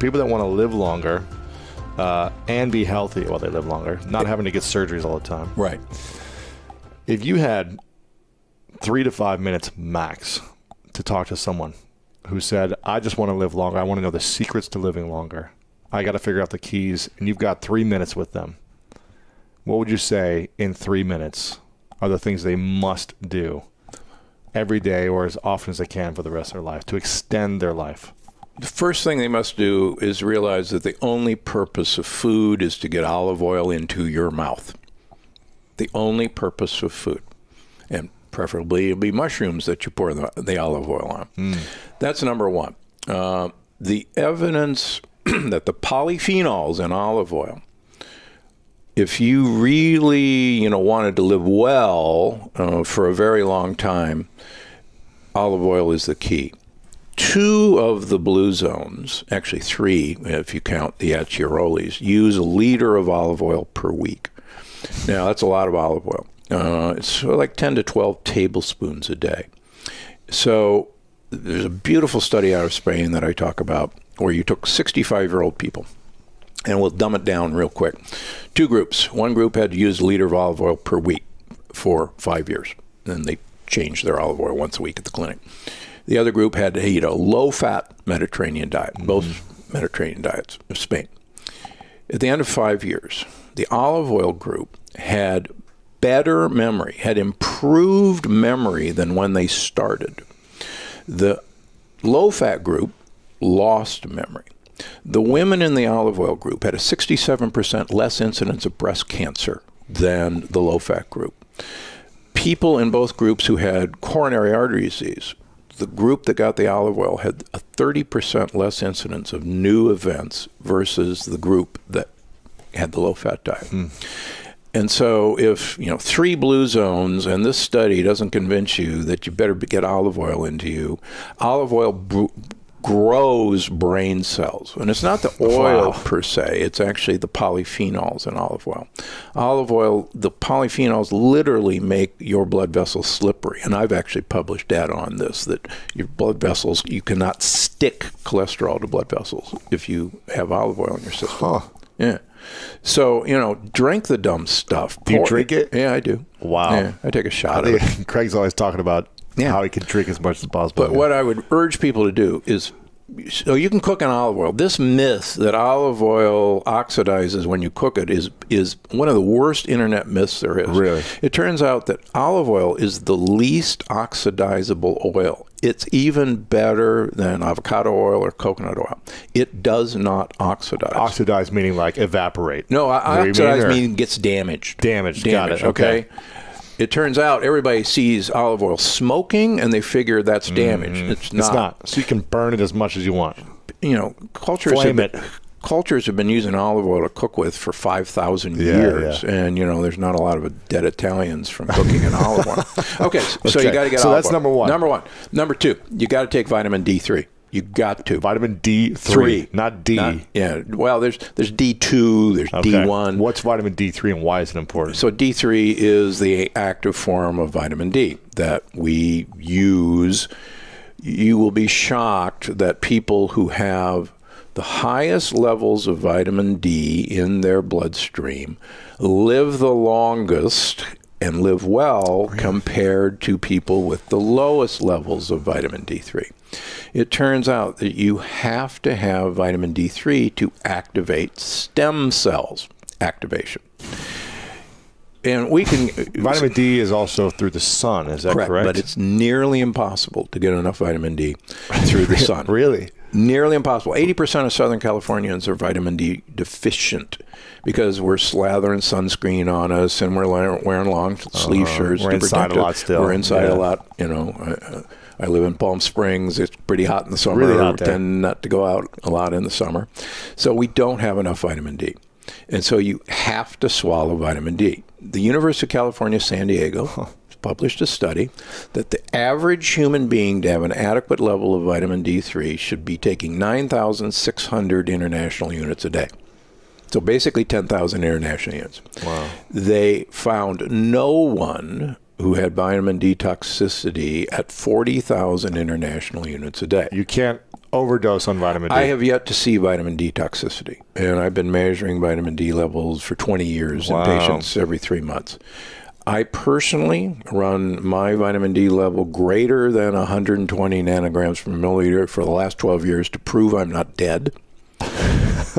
people that want to live longer and be healthy while they live longer, not having to get surgeries all the time. Right. If you had 3 to 5 minutes max to talk to someone who said, I just want to live longer, I want to know the secrets to living longer, I got to figure out the keys, and you've got 3 minutes with them, what would you say in 3 minutes are the things they must do every day or as often as they can for the rest of their life to extend their life? The first thing they must do is realize that the only purpose of food is to get olive oil into your mouth. The only purpose of food. And preferably it'll be mushrooms that you pour the olive oil on. That's number one. The evidence that the polyphenols in olive oil, if you really wanted to live well for a very long time, olive oil is the key. 2 of the blue zones, actually 3 if you count the aceiroles, use 1 liter of olive oil per week. Now that's a lot of olive oil. It's sort of like 10 to 12 tablespoons a day. So there's a beautiful study out of Spain that I talk about where you took 65-year-old people, and we'll dumb it down real quick. 2 groups. One group had to use 1 liter of olive oil per week for 5 years. Then they changed their olive oil once a week at the clinic. The other group had to eat a low-fat Mediterranean diet, both Mediterranean diets of Spain. At the end of 5 years, the olive oil group had better memory, had improved memory than when they started. The low-fat group lost memory. The women in the olive oil group had a 67% less incidence of breast cancer than the low-fat group. People in both groups who had coronary artery disease, the group that got the olive oil had a 30% less incidence of new events versus the group that had the low-fat diet. And so if, 3 blue zones, and this study doesn't convince you that you better get olive oil into you, olive oil grows brain cells. And it's not the oil per se, it's actually the polyphenols in olive oil. Olive oil, the polyphenols literally make your blood vessels slippery. And I've actually published data on this, that your blood vessels, you cannot stick cholesterol to blood vessels if you have olive oil in your system. Yeah. So, drink the dumb stuff. Do you drink it? Yeah, I do. Wow. Yeah, I take a shot of it. Craig's always talking about how he can drink as much as possible. But what I would urge people to do is, so you can cook in olive oil. This myth that olive oil oxidizes when you cook it is one of the worst internet myths there is. Really? It turns out that olive oil is the least oxidizable oil. It's even better than avocado oil or coconut oil. It does not oxidize. Oxidize meaning like evaporate? No, oxidize meaning gets damaged. Damaged, got it. Okay. It turns out everybody sees olive oil smoking and they figure that's damaged. It's not. So you can burn it as much as you want. Cultures have been using olive oil to cook with for 5,000 years. And, there's not a lot of dead Italians from cooking in olive oil. Okay, so you got to get olive oil. So that's number one. Number one. Number 2, you got to take vitamin D3. You got to. Vitamin D3, not D. Well, there's D2, there's D1. What's vitamin D3 and why is it important? So D3 is the active form of vitamin D that we use. You will be shocked that people who have the highest levels of vitamin D in their bloodstream live the longest and live well compared to people with the lowest levels of vitamin D3. It turns out that you have to have vitamin D3 to activate stem cells activation. And we can... Vitamin D is also through the sun, is that correct? But it's nearly impossible to get enough vitamin D through the sun. Really? Nearly impossible. 80% of Southern Californians are vitamin D deficient because we're slathering sunscreen on us and we're wearing long sleeve shirts. We're inside a lot still. We're inside a lot. I live in Palm Springs. It's pretty hot in the summer. Really hot there. We tend not to go out a lot in the summer. So we don't have enough vitamin D. And so you have to swallow vitamin D. The University of California, San Diego published a study that the average human being to have an adequate level of vitamin D3 should be taking 9,600 international units a day. So basically 10,000 international units. Wow. They found no one who had vitamin D toxicity at 40,000 international units a day. You can't overdose on vitamin D. I have yet to see vitamin D toxicity, and I've been measuring vitamin D levels for 20 years in patients every 3 months. I personally run my vitamin D level greater than 120 nanograms per milliliter for the last 12 years to prove I'm not dead.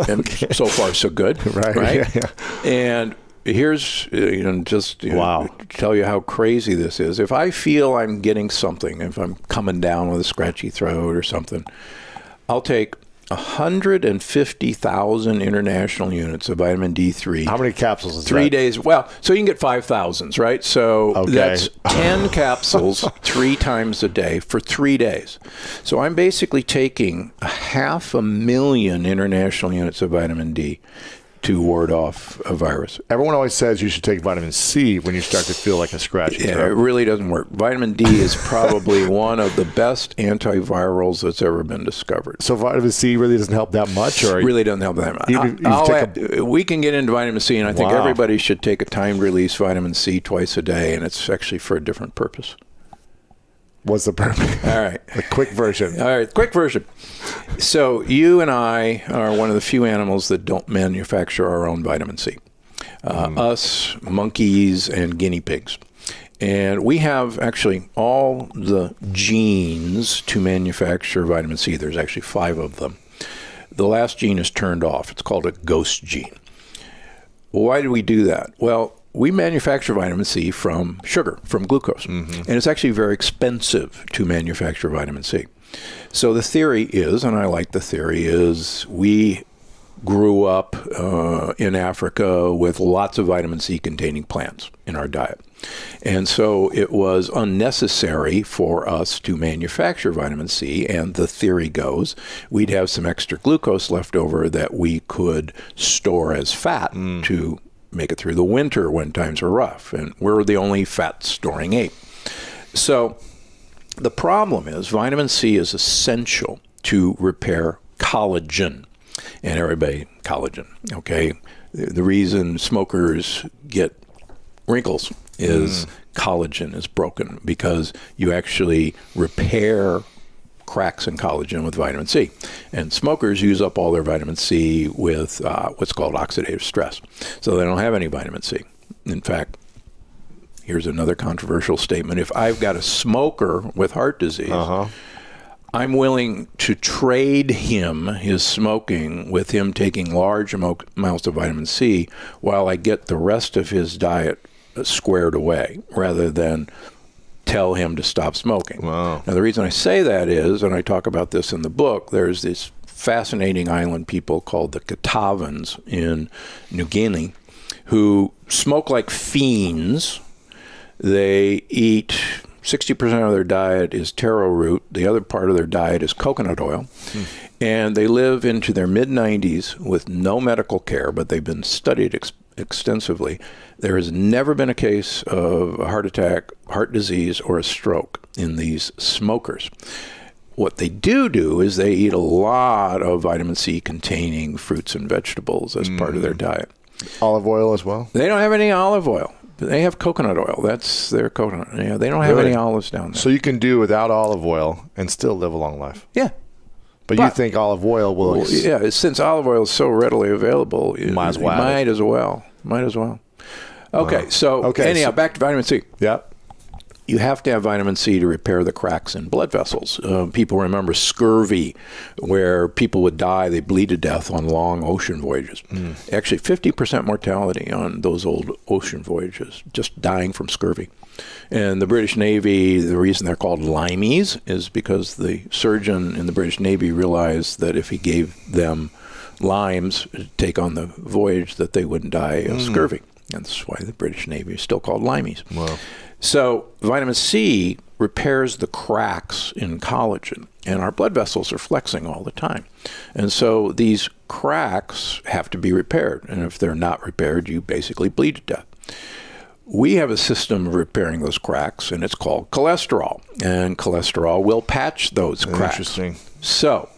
And so far, so good. Right? Yeah. And here's, to tell you how crazy this is. If I feel I'm getting something, if I'm coming down with a scratchy throat or something, I'll take 150,000 international units of vitamin D3. How many capsules is that? 3 days. Well, so you can get 5,000s, right? So that's 10 capsules 3 times a day for 3 days. So I'm basically taking 500,000 international units of vitamin D to ward off a virus. Everyone always says you should take vitamin C when you start to feel like a scratchy throat. Yeah, it really doesn't work. Vitamin D is probably one of the best antivirals that's ever been discovered. So vitamin C really doesn't help that much? Or really doesn't help that much. We can get into vitamin C, and I think everybody should take a timed release vitamin C twice a day, and it's actually for a different purpose. What's the purpose? All right. The quick version. All right, quick version. So you and I are one of the few animals that don't manufacture our own vitamin C. Us, monkeys, and guinea pigs. And we have actually all the genes to manufacture vitamin C. There's actually 5 of them. The last gene is turned off. It's called a ghost gene. Why do we do that? Well, we manufacture vitamin C from sugar, from glucose. And it's actually very expensive to manufacture vitamin C. So the theory is, and I like the theory, is we grew up in Africa with lots of vitamin C containing plants in our diet. And so it was unnecessary for us to manufacture vitamin C, and the theory goes we'd have some extra glucose left over that we could store as fat to make it through the winter when times were rough. And we're the only fat-storing ape. So the problem is vitamin C is essential to repair collagen. And everybody, collagen, okay? The reason smokers get wrinkles is collagen is broken because you actually repair cracks in collagen with vitamin C. And smokers use up all their vitamin C with what's called oxidative stress. So they don't have any vitamin C. In fact, here's another controversial statement. If I've got a smoker with heart disease, I'm willing to trade him his smoking with him taking large amounts of vitamin C while I get the rest of his diet squared away rather than tell him to stop smoking. Now, the reason I say that is, and I talk about this in the book, there's this fascinating island people called the Katavans in New Guinea who smoke like fiends. They eat 60% of their diet is taro root. The other part of their diet is coconut oil. And they live into their mid-90s with no medical care, but they've been studied extensively. There has never been a case of a heart attack, heart disease, or a stroke in these smokers. What they do is they eat a lot of vitamin C containing fruits and vegetables as part of their diet. Olive oil as well? They don't have any olive oil. They have coconut oil. That's their coconut. Yeah, they don't have any olives down there. So you can do without olive oil and still live a long life? Yeah. But you think olive oil will... Well, yeah, since olive oil is so readily available, might as well. Might as well. Okay, anyhow, back to vitamin C. Yeah. You have to have vitamin C to repair the cracks in blood vessels. People remember scurvy, where people would die, they bleed to death on long ocean voyages. Actually, 50% mortality on those old ocean voyages, just dying from scurvy. And the British Navy, the reason they're called limeys is because the surgeon in the British Navy realized that if he gave them limes to take on the voyage, that they wouldn't die of scurvy. And that's why the British Navy is still called limeys. Wow. So vitamin C repairs the cracks in collagen, and our blood vessels are flexing all the time. And so these cracks have to be repaired, and if they're not repaired, you basically bleed to death. We have a system of repairing those cracks, and it's called cholesterol, and cholesterol will patch those cracks. Interesting. So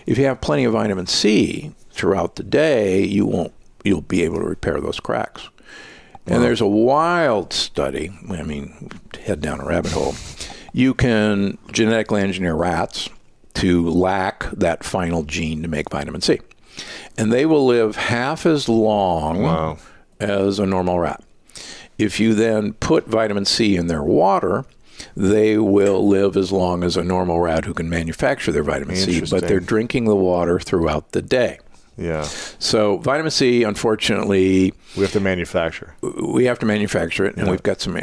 if you have plenty of vitamin C throughout the day, you'll be able to repair those cracks. And there's a wild study, I mean, head down a rabbit hole. You can genetically engineer rats, to lack that final gene to make vitamin C. And they will live half as long as a normal rat. If you then put vitamin C in their water, they will live as long as a normal rat who can manufacture their vitamin C, but they're drinking the water throughout the day. Yeah. So vitamin C, unfortunately, we have to manufacture. We have to manufacture it, and we've got some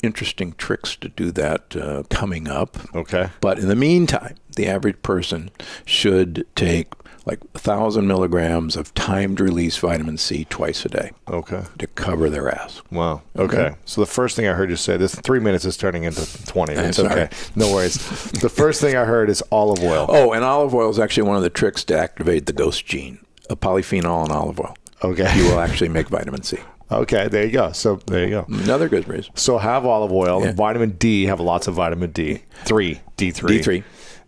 interesting tricks to do that coming up. Okay. But in the meantime, the average person should take like 1,000 milligrams of timed release vitamin C twice a day. Okay. To cover their ass. Wow. Okay. So the first thing I heard you say, this 3 minutes is turning into 20. It's okay. No worries. The first thing I heard is olive oil. Oh, and olive oil is actually one of the tricks to activate the ghost gene. A polyphenol in olive oil. Okay. You will actually make vitamin C. Okay, there you go. So there you go. Another good reason. So have olive oil. Yeah. Vitamin D, have lots of vitamin D. D3. D3.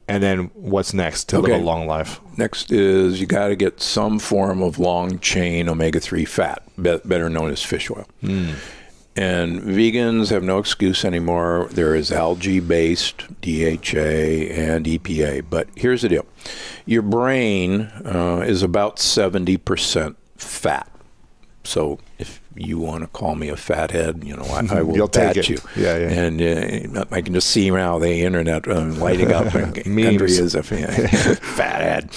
And then what's next to live a long life? Next is you got to get some form of long-chain omega-3 fat, better known as fish oil. And vegans have no excuse anymore. There is algae-based DHA and EPA. But here's the deal. Your brain is about 70% fat. So if you want to call me a fathead, you know, I will pat you. Yeah, yeah. And I can just see now the internet lighting up. Gundry is a fathead.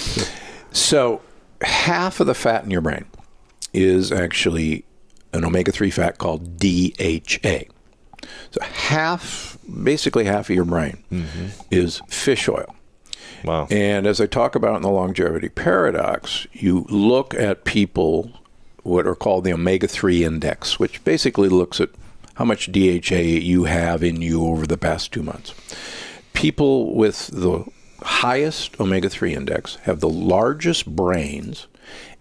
So half of the fat in your brain is actually an omega-3 fat called DHA. So basically half of your brain is fish oil. Wow. And as I talk about in the longevity paradox, you look at people what are called the omega-3 index, which basically looks at how much DHA you have in you over the past 2 months. People with the highest omega-3 index have the largest brains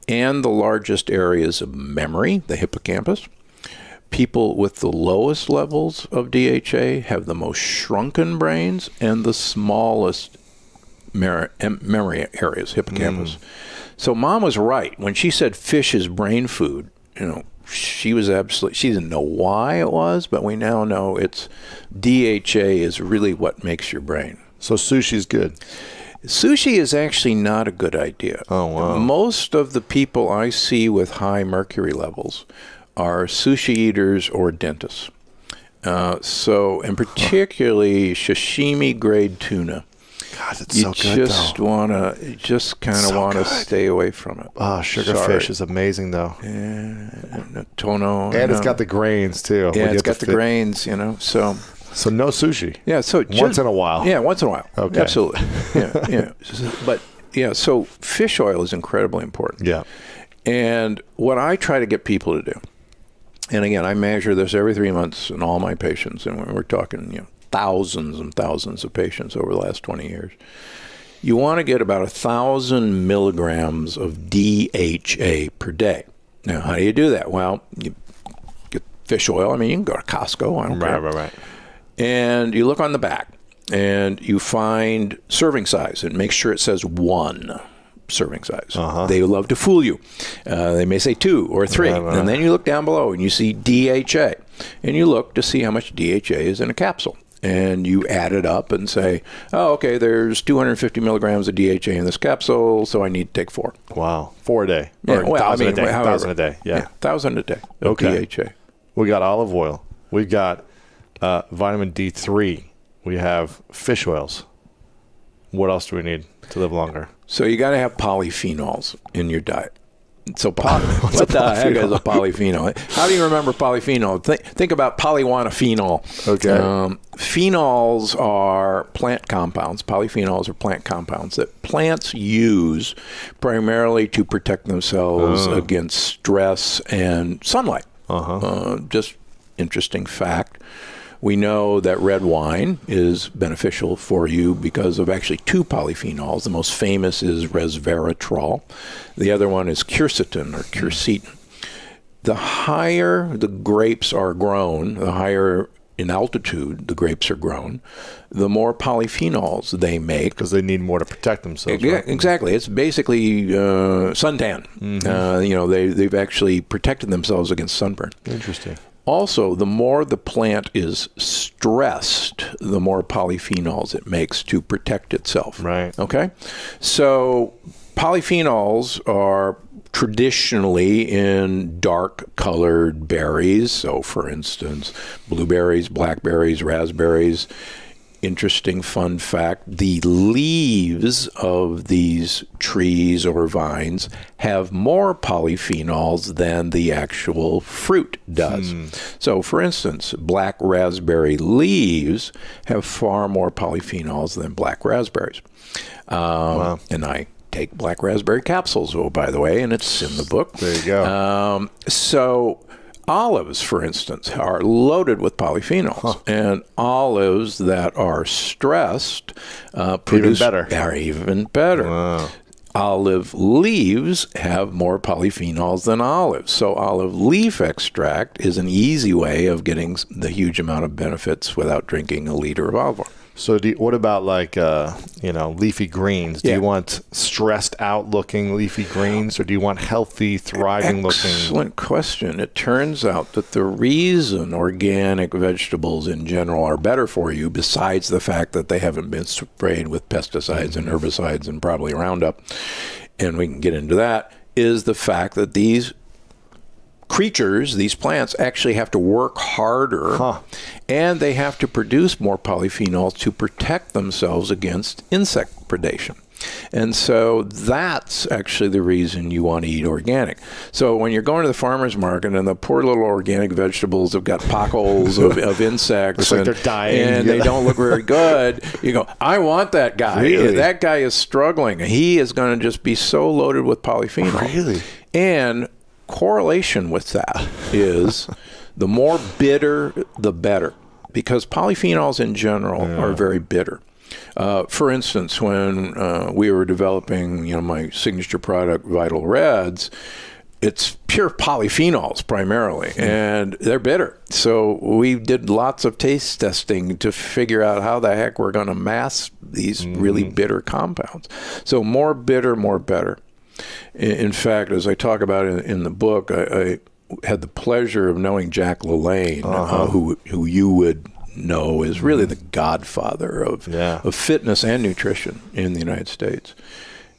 and the largest areas of memory, the hippocampus. People with the lowest levels of DHA have the most shrunken brains and the smallest memory areas, hippocampus. So Mom was right when she said fish is brain food. You know, she didn't know why it was, but we now know it's DHA is really what makes your brain. So sushi's good. Sushi is actually not a good idea. Oh, wow. Most of the people I see with high mercury levels are sushi eaters or dentists. And particularly sashimi grade tuna. God, it's so good, you just kind of want to stay away from it. Oh, sugarfish is amazing, though. And tono. And it's got the grains, too. Yeah, it's got the grains, you know, so no sushi. Yeah, so once in a while. Yeah, once in a while. Okay. Absolutely. Yeah. But, so fish oil is incredibly important. Yeah. And what I try to get people to do, and again, I measure this every 3 months in all my patients, and we're talking, thousands and thousands of patients over the last 20 years. You want to get about 1,000 milligrams of DHA per day. Now, how do you do that? Well, you get fish oil. I mean, you can go to Costco. I don't care. Right. And you look on the back, and you find serving size, and make sure it says 1 serving size. They love to fool you. They may say 2 or 3. Right. And then you look down below, and you see DHA. And you look to see how much DHA is in a capsule. And you add it up and say, oh, okay, there's 250 milligrams of DHA in this capsule, so I need to take 4. Wow. 4 a day. Yeah, or 1,000 a day. 1,000 a day. Yeah. 1,000 a day of DHA. We got olive oil. We got vitamin D3. We have fish oils. What else do we need to live longer? So you got to have polyphenols in your diet. So what the heck is a polyphenol? How do you remember polyphenol? Think about polywannaphenol. Okay. Phenols are plant compounds. Polyphenols are plant compounds that plants use primarily to protect themselves against stress and sunlight. Just interesting fact. We know that red wine is beneficial for you because of actually 2 polyphenols. The most famous is resveratrol. The other one is quercetin or quercetin. The higher the grapes are grown, the higher in altitude the grapes are grown, the more polyphenols they make. Because they need more to protect themselves. Right? Exactly. It's basically suntan. They've actually protected themselves against sunburn. Interesting. Also, the more the plant is stressed, the more polyphenols it makes to protect itself. Right. Okay? So polyphenols are traditionally in dark-colored berries. So, for instance, blueberries, blackberries, raspberries. Interesting fun fact, the leaves of these trees or vines have more polyphenols than the actual fruit does. So, for instance, black raspberry leaves have far more polyphenols than black raspberries. Wow. And I take black raspberry capsules, oh, by the way, and it's in the book. There you go. So olives, for instance, are loaded with polyphenols, and olives that are stressed produce even better. Wow. Olive leaves have more polyphenols than olives. So olive leaf extract is an easy way of getting the huge amount of benefits without drinking a liter of olive oil. So what about like, leafy greens? Do you want stressed out looking leafy greens, or do you want healthy, thriving looking? Excellent question. It turns out that the reason organic vegetables in general are better for you, besides the fact that they haven't been sprayed with pesticides and herbicides and probably Roundup, and we can get into that, is the fact that these creatures, these plants, actually have to work harder, and they have to produce more polyphenols to protect themselves against insect predation. And so that's actually the reason you want to eat organic. So when you're going to the farmer's market and the poor little organic vegetables have got potholes of insects, like they're dying, and they don't look very good, you go, I want that guy. Really? That guy is struggling. He is going to just be so loaded with polyphenol. Really? And correlation with that is the more bitter, the better, because polyphenols in general are very bitter. For instance, when we were developing, my signature product, Vital Reds, it's pure polyphenols primarily, and they're bitter. So we did lots of taste testing to figure out how the heck we're going to mask these really bitter compounds. So more bitter, more better. In fact, as I talk about in the book, I had the pleasure of knowing Jack LaLanne, who you would know is really the godfather of fitness and nutrition in the United States.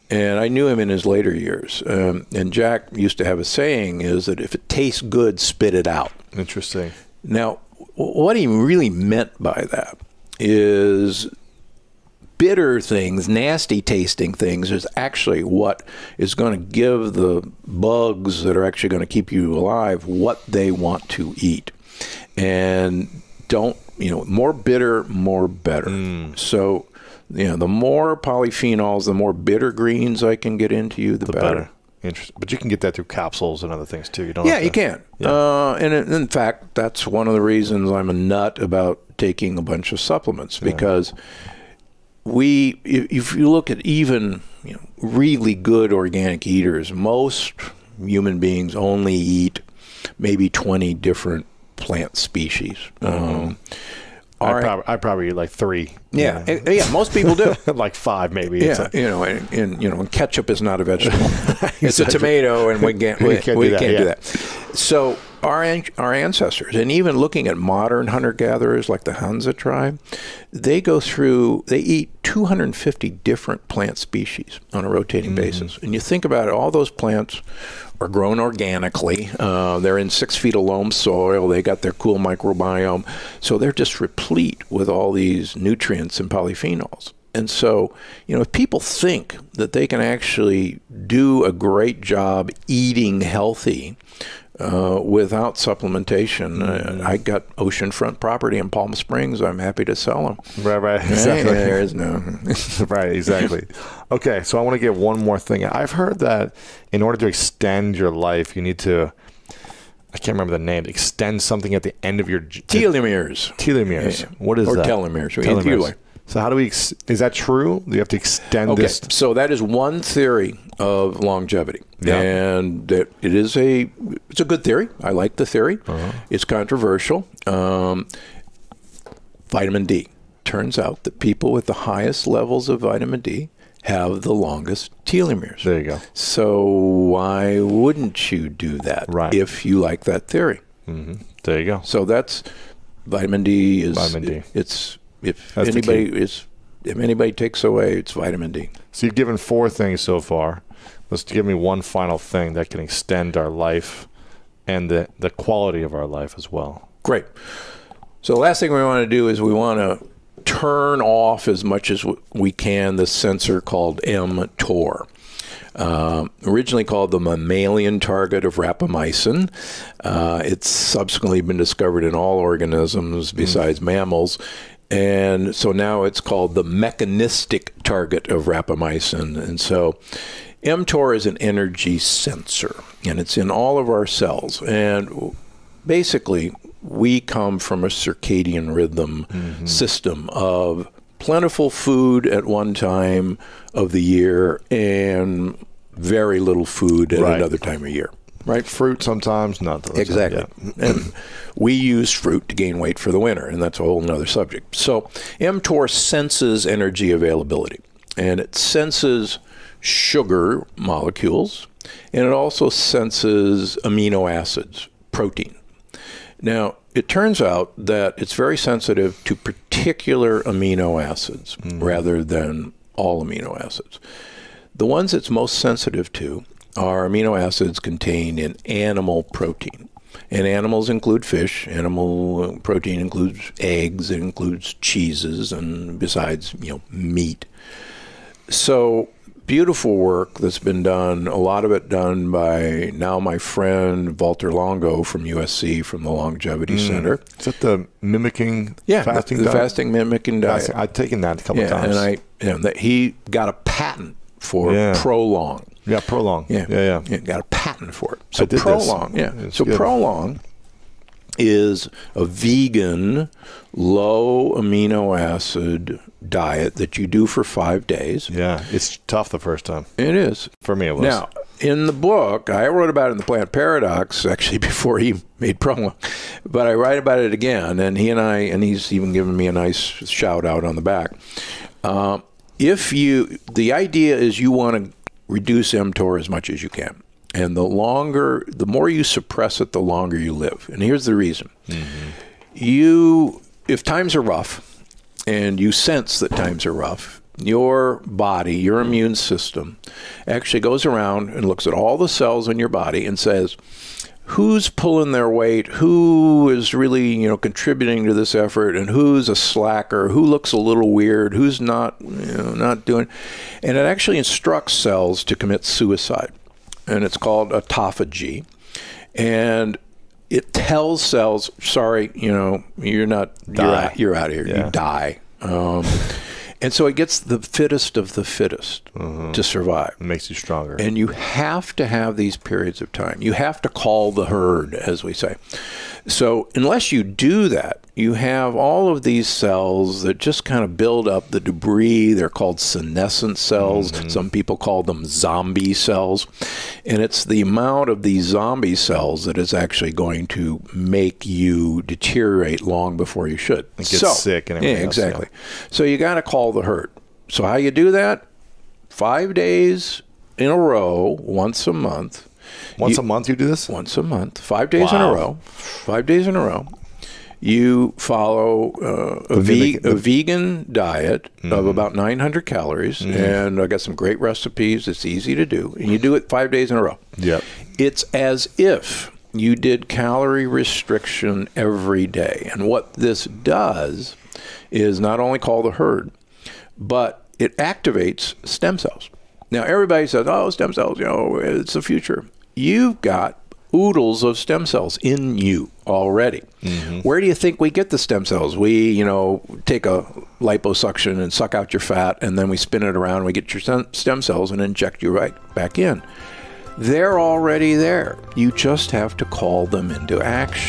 And I knew him in his later years. And Jack used to have a saying is that if it tastes good, spit it out. Interesting. Now, what he really meant by that is bitter things, nasty tasting things, is actually what is going to give the bugs that are actually going to keep you alive what they want to eat. And more bitter, more better. So, the more polyphenols, the more bitter greens I can get into you, the better. Interesting. But you can get that through capsules and other things too. You don't. Yeah, you can. And in fact, that's one of the reasons I'm a nut about taking a bunch of supplements, because if you look at even really good organic eaters, most human beings only eat maybe 20 different plant species. I probably eat like 3. Yeah, most people do. Like 5 maybe. Yeah, and ketchup is not a vegetable. It's a tomato, and we can't do that. So our ancestors, and even looking at modern hunter-gatherers like the Hansa tribe, they eat 250 different plant species on a rotating basis. And you think about it, all those plants are grown organically. They're in 6 feet of loam soil. They got their cool microbiome. So they're just replete with all these nutrients and polyphenols. And so, if people think that they can actually do a great job eating healthy without supplementation, I got oceanfront property in Palm Springs. I'm happy to sell them. Right, exactly. There is no. Right, exactly. Okay, so I want to get one more thing. I've heard that in order to extend your life, you need to, I can't remember the name, extend something at the end of your... Telomeres. Telomeres. Yeah. What is that? Telomeres. Telomeres. So how do we, is that true? Do you have to extend this? So that is one theory of longevity. Yeah. And it's a good theory. I like the theory. It's controversial. Vitamin D. Turns out that people with the highest levels of vitamin D have the longest telomeres. There you go. So why wouldn't you do that if you like that theory? There you go. So that's vitamin D. Vitamin D. If anybody takes away, it's vitamin D. So you've given 4 things so far. Let's give me one final thing that can extend our life and the quality of our life as well. Great. So the last thing we want to do is we want to turn off as much as we can the sensor called mTOR. Originally called the mammalian target of rapamycin. It's subsequently been discovered in all organisms besides mammals. And so now it's called the mechanistic target of rapamycin. And so mTOR is an energy sensor, and it's in all of our cells. And basically, we come from a circadian rhythm system of plentiful food at one time of the year and very little food at another time of year. Right? Fruit sometimes, not the Exactly. And we use fruit to gain weight for the winter, and that's a whole nother subject. So mTOR senses energy availability, and it senses sugar molecules, and it also senses amino acids, protein. Now, it turns out that it's very sensitive to particular amino acids rather than all amino acids. The ones it's most sensitive to are amino acids contained in animal protein. And animals include fish. Animal protein includes eggs. It includes cheeses, and besides, meat. So beautiful work that's been done, a lot of it done by now my friend Walter Longo from USC, from the Longevity Center. Is that the mimicking fasting the diet? Fasting mimicking diet. I've taken that a couple of times. And he got a patent for Prolong. Yeah, Prolong. Yeah. Got a patent for it. So I did Prolong, this. So good. Prolong is a vegan, low amino acid diet that you do for 5 days. Yeah, it's tough the first time. It is. For me, it was. Now, in the book, I wrote about it in The Plant Paradox, actually, before he made Prolong. But I write about it again, and he's even given me a nice shout out on the back. The idea is you want to reduce mTOR as much as you can. And the more you suppress it, the longer you live. And here's the reason. If times are rough, and you sense that times are rough, your body, your immune system, actually goes around and looks at all the cells in your body and says, who's pulling their weight, who is really, contributing to this effort, and who's a slacker, who looks a little weird, who's not doing. And it actually instructs cells to commit suicide. And it's called autophagy. And it tells cells, sorry, you're out of here, you die. And so it gets the fittest of the fittest to survive. It makes you stronger. And you have to have these periods of time. You have to call the herd, as we say. So unless you do that, you have all of these cells that just kind of build up the debris. They're called senescent cells. Some people call them zombie cells. And it's the amount of these zombie cells that is actually going to make you deteriorate long before you should. Get sick and everything else, exactly. So you got to call the herd. So how you do that? 5 days in a row, once a month. Once a month you do this? Once a month, 5 days in a row. 5 days in a row. You follow a vegan diet of about 900 calories, and I got some great recipes. It's easy to do, and you do it 5 days in a row. Yep. It's as if you did calorie restriction every day. And what this does is not only call the herd, but it activates stem cells. Now, everybody says, oh, stem cells, it's the future. You've got oodles of stem cells in you already. Where do you think we get the stem cells? We, take a liposuction and suck out your fat, and then we spin it around and we get your stem cells and inject you right back in. They're already there. You just have to call them into action.